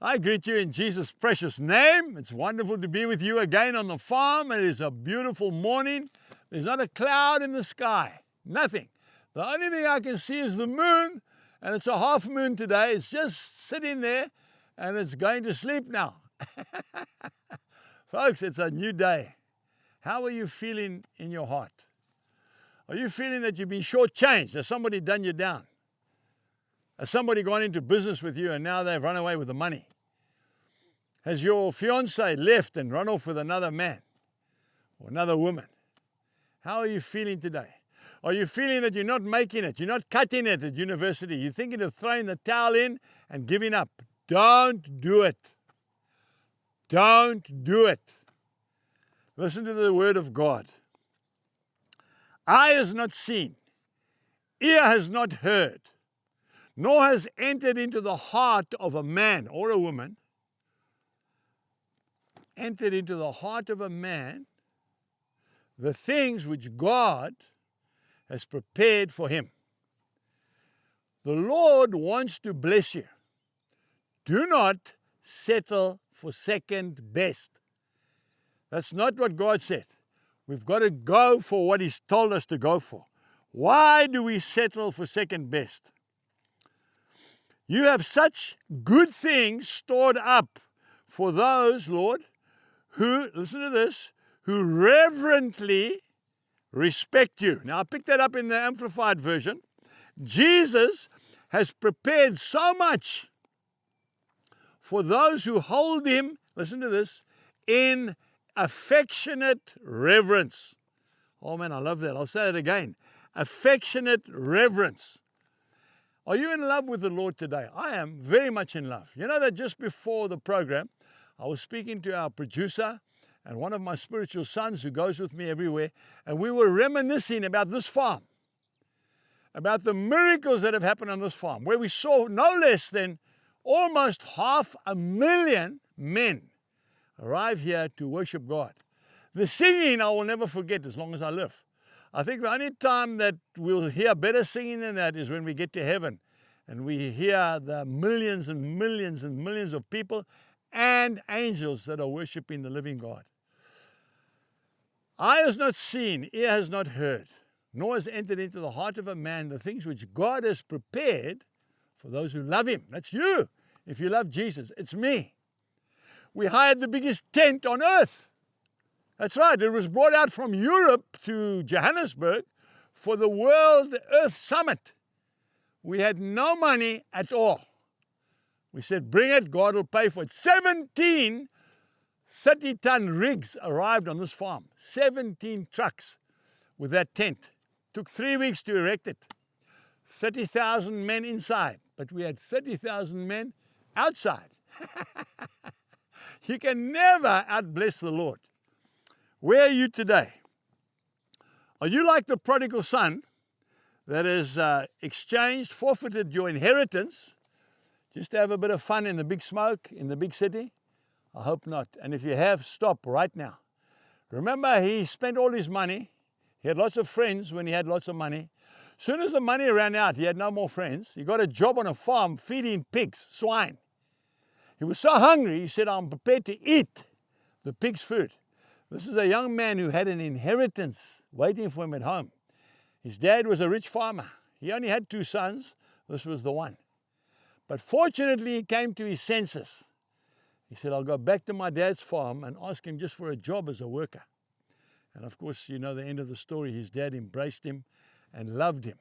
I greet you in Jesus' precious name. It's wonderful to be with you again on the farm. It is a beautiful morning. There's not a cloud in the sky, nothing. The only thing I can see is the moon, and it's a half moon today. It's just sitting there, and it's going to sleep now. Folks, it's a new day. How are you feeling in your heart? Are you feeling that you've been shortchanged? Has somebody done you down? Has somebody gone into business with you and now they've run away with the money? Has your fiancé left and run off with another man or another woman? How are you feeling today? Are you feeling that you're not making it? You're not cutting it at university? You're thinking of throwing the towel in and giving up? Don't do it. Don't do it. Listen to the word of God. Eye has not seen, ear has not heard, nor has entered into the heart of a man or a woman, entered into the heart of a man, the things which God has prepared for him. The Lord wants to bless you. Do not settle for second best. That's not what God said. We've got to go for what He's told us to go for. Why do we settle for second best? You have such good things stored up for those, Lord, who, listen to this, who reverently respect you. Now, I picked that up in the Amplified Version. Jesus has prepared so much for those who hold Him, listen to this, in affectionate reverence. Oh man, I love that. I'll say it again. Affectionate reverence. Are you in love with the Lord today? I am very much in love. You know that just before the program, I was speaking to our producer and one of my spiritual sons who goes with me everywhere, and we were reminiscing about this farm, about the miracles that have happened on this farm, where we saw no less than almost 500,000 men arrive here to worship God. The singing I will never forget as long as I live. I think the only time that we'll hear better singing than that is when we get to heaven and we hear the millions and millions and millions of people and angels that are worshiping the living God. Eye has not seen, ear has not heard, nor has entered into the heart of a man the things which God has prepared for those who love Him. That's you. If you love Jesus, it's me. We hired the biggest tent on earth. That's right, it was brought out from Europe to Johannesburg for the World Earth Summit. We had no money at all. We said, bring it, God will pay for it. 17 30-ton rigs arrived on this farm. 17 trucks with that tent. Took 3 weeks to erect it. 30,000 men inside, but we had 30,000 men outside. You can never outbless the Lord. Where are you today? Are you like the prodigal son that has exchanged, forfeited your inheritance just to have a bit of fun in the big smoke, in the big city? I hope not. And if you have, stop right now. Remember, he spent all his money. He had lots of friends when he had lots of money. As soon as the money ran out, he had no more friends. He got a job on a farm feeding pigs, swine. He was so hungry, he said, I'm prepared to eat the pig's food. This is a young man who had an inheritance waiting for him at home. His dad was a rich farmer. He only had 2 sons. This was the one. But fortunately, he came to his senses. He said, I'll go back to my dad's farm and ask him just for a job as a worker. And of course, you know the end of the story. His dad embraced him and loved him.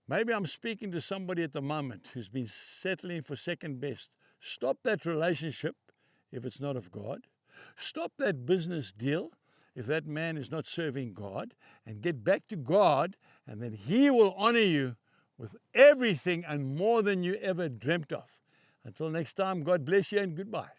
Maybe I'm speaking to somebody at the moment who's been settling for second best. Stop that relationship if it's not of God. Stop that business deal if that man is not serving God, and get back to God, and then He will honor you with everything and more than you ever dreamt of. Until next time, God bless you and goodbye.